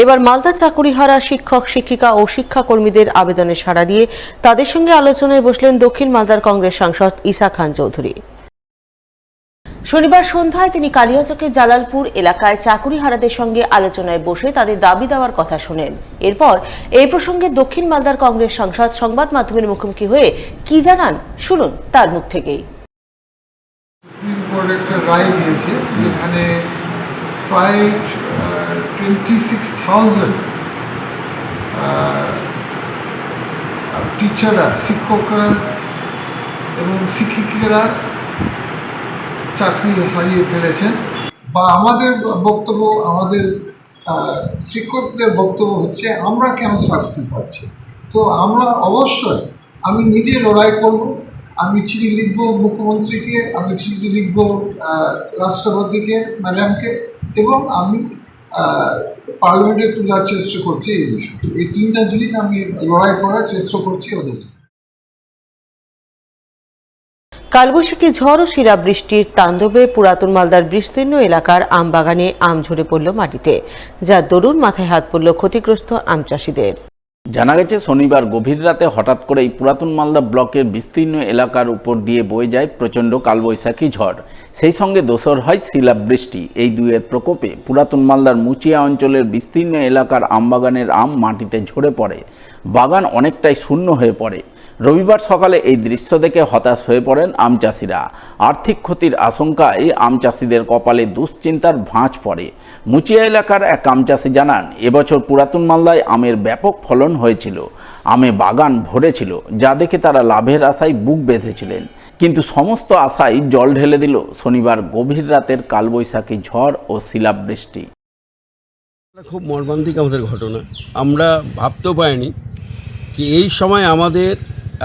এবার মালদা চাকুরিহারা শিক্ষক শিক্ষিকা ও শিক্ষাকর্মীদের আবেদনে সাড়া দিয়ে তাদের সঙ্গে আলোচনায় বসলেন দক্ষিণ মালদার কংগ্রেস সাংসদ ইসা খান চৌধুরী। শনিবার সন্ধ্যায় তিনি কালিয়াচকের জালালপুর এলাকায় চাকুরিহারাদের সঙ্গে আলোচনায় বসে তাদের দাবি দেওয়ার কথা শোনেন। এরপর এই প্রসঙ্গে দক্ষিণ মালদার কংগ্রেস সাংসদ সংবাদ মাধ্যমের মুখোমুখি হয়ে কি জানান, শুনুন তার মুখ থেকেই। সুপ্রিম কোর্ট একটা রায় দিয়েছে যেখানে প্রায় 26,000 টিচাররা, শিক্ষকরা এবং শিক্ষিকারা চাকরি হারিয়ে ফেলেছেন। বা আমাদের বক্তব্য, আমাদের শিক্ষকদের বক্তব্য হচ্ছে আমরা কেন শাস্তি পাচ্ছি। তো আমরা অবশ্যই, আমি নিজে লড়াই করব, আমি চিঠি লিখব মুখ্যমন্ত্রীকে, আমি চিঠি লিখব রাষ্ট্রপতিকে, ম্যাডামকে, এবং আমি পার্লামেন্টে তোলার চেষ্টা করছি এই বিষয়টি। এই তিনটা জিনিস আমি লড়াই করার চেষ্টা করছি ওদের। কালবৈশাখী ঝড় ও শিলাবৃষ্টির তাণ্ডবে পুরাতন মালদার বিস্তীর্ণ এলাকার আম বাগানে আম ঝরে পড়ল মাটিতে, যার দরুন মাথায় হাত পড়ল ক্ষতিগ্রস্ত আম চাষিদের। জানা গেছে, শনিবার গভীর রাতে হঠাৎ করেই পুরাতন মালদা ব্লকের বিস্তীর্ণ এলাকার উপর দিয়ে বয়ে যায় প্রচণ্ড কালবৈশাখী ঝড়। সেই সঙ্গে দোসর হয় শিলাবৃষ্টি। এই দুয়ের প্রকোপে পুরাতন মালদার মুচিয়া অঞ্চলের বিস্তীর্ণ এলাকার আমবাগানের আম মাটিতে ঝরে পড়ে। বাগান অনেকটাই শূন্য হয়ে পড়ে। রবিবার সকালে এই দৃশ্য দেখে হতাশ হয়ে পড়েন আম চাষিরা। আর্থিক ক্ষতির আশঙ্কায় আম চাষিদের কপালে দুশ্চিন্তার ভাঁজ পড়ে। মুচিয়া এলাকার এক আম চাষি জানান, এবছর পুরাতন মালদায় আমের ব্যাপক ফলন হয়েছিল, আমে বাগান ভরেছিল, যা দেখে তারা লাভের আশায় বুক বেঁধেছিলেন। কিন্তু সমস্ত আশায় জল ঢেলে দিল শনিবার গভীর রাতের কালবৈশাখী ঝড় ও শিলাবৃষ্টি। খুব মর্মান্তিক আমাদের ঘটনা। আমরা ভাবতেও পারিনি কি এই সময় আমাদের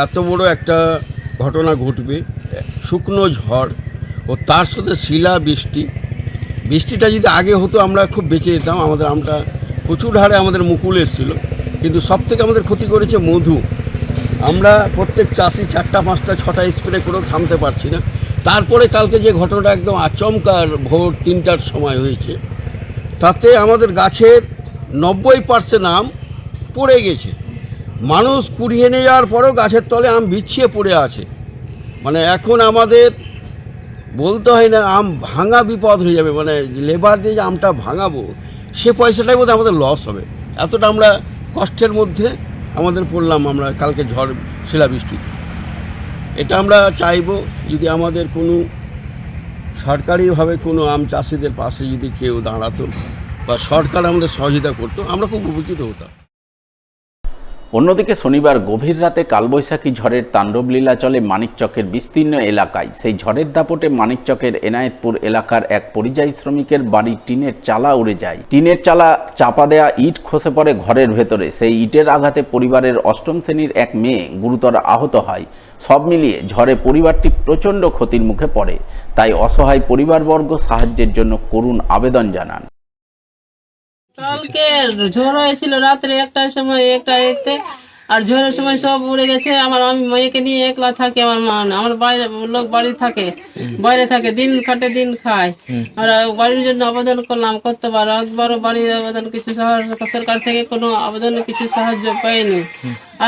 এত বড় একটা ঘটনা ঘটবে। শুকনো ঝড় ও তার সাথে শিলা বৃষ্টিটা যদি আগে হতো আমরা খুব বেঁচে যেতাম। আমাদের আমটা প্রচুর হারে আমাদের মুকুল এসেছিলো, কিন্তু সব থেকে আমাদের ক্ষতি করেছে মধু। আমরা প্রত্যেক চাষি 4টা 5টা 6টা স্প্রে করেও থামতে পারছি না। তারপরে কালকে যে ঘটনাটা একদম আচমকার ভোর 3টার সময় হয়েছে, তাতে আমাদের গাছের 90% আম পড়ে গেছে। মানুষ কুড়িয়ে নিয়ে যাওয়ার পরেও গাছের তলে আম বিছিয়ে পড়ে আছে। মানে এখন আমাদের বলতে হয় না, আম ভাঙা বিপদ হয়ে যাবে। মানে লেবার দিয়ে যে আমটা ভাঙাবো, সে পয়সাটাই বোধহয় আমাদের লস হবে। এতটা আমরা কষ্টের মধ্যে আমাদের পড়লাম আমরা কালকে ঝড় শিলাবৃষ্টিতে। এটা আমরা চাইবো, যদি আমাদের কোনো সরকারিভাবে কোনো আম চাষিদের পাশে যদি কেউ দাঁড়াতো বা সরকার আমাদের সহযোগিতা করতো, আমরা খুব উপকৃত হতাম। অন্যদিকে শনিবার গভীর রাতে কালবৈশাখী ঝড়ের তাণ্ডবলীলা চলে মানিকচকের বিস্তীর্ণ এলাকায়। সেই ঝড়ের দাপটে মানিকচকের এনায়েতপুর এলাকার এক পরিযায়ী শ্রমিকের বাড়ির টিনের চালা উড়ে যায়। টিনের চালা চাপা দেয়া ইট খসে পড়ে ঘরের ভেতরে। সেই ইটের আঘাতে পরিবারের 8ম শ্রেণীর এক মেয়ে গুরুতর আহত হয়। সব মিলিয়ে ঝড়ে পরিবারটি প্রচণ্ড ক্ষতির মুখে পড়ে। তাই অসহায় পরিবারবর্গ সাহায্যের জন্য করুণ আবেদন জানান। কালকে ঝড় হয়েছিল রাত্রে 1টার সময়, 1টা আর ঝড়ের সময় সব উড়ে গেছে। আমি মেয়েকে নিয়ে একলা থাকি। আমার মা, আমার বাইরে লোক বাইরে থাকে, দিন কাটে দিন খায়। আর বাড়ির জন্য আবেদন করলাম কতবার, একবারও বাড়ির আবেদন কিছু সরকার থেকে কোনো আবেদন কিছু সাহায্য পাইনি।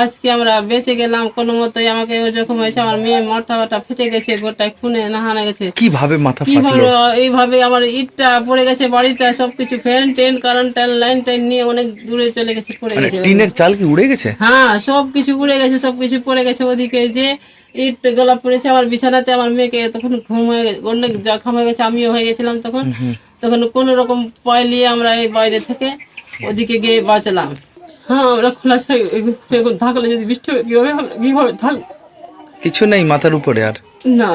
আজকে আমরা বেঁচে গেলাম কোনো মতেই। আমাকে যখন হয়েছে, আমার মেয়ে মাথা ফেটে গেছে, গোটায় খুনে নাহানা গেছে। কিভাবে মাথা কিভাবে এইভাবে আমার ইটটা পড়ে গেছে, বাড়িটা সবকিছু, ফ্যান টেন কারেন্ট লাইন টাইন নিয়ে অনেক দূরে চলে গেছে, পড়ে গেছে। টিনের চাল কি উড়ে গেছে? হ্যাঁ, সবকিছু উড়ে গেছে, সবকিছু পড়ে গেছে। ওদিকে যে ইট গলা পড়েছে আমার বিছানাতে, আমার মেয়েকে তখন ঘুম হয়ে গেছে, অনেক জখম হয়ে গেছে, আমিও হয়ে গেছিলাম তখন। কোন রকম পাইলিয়ে আমরা এই বাইরে থেকে ওদিকে গিয়ে বাঁচলাম। হ্যাঁ, আমরা খোলা থাকলে যদি বৃষ্টি কিভাবে থাকবো? কিছু নেই মাথার উপরে আর? না।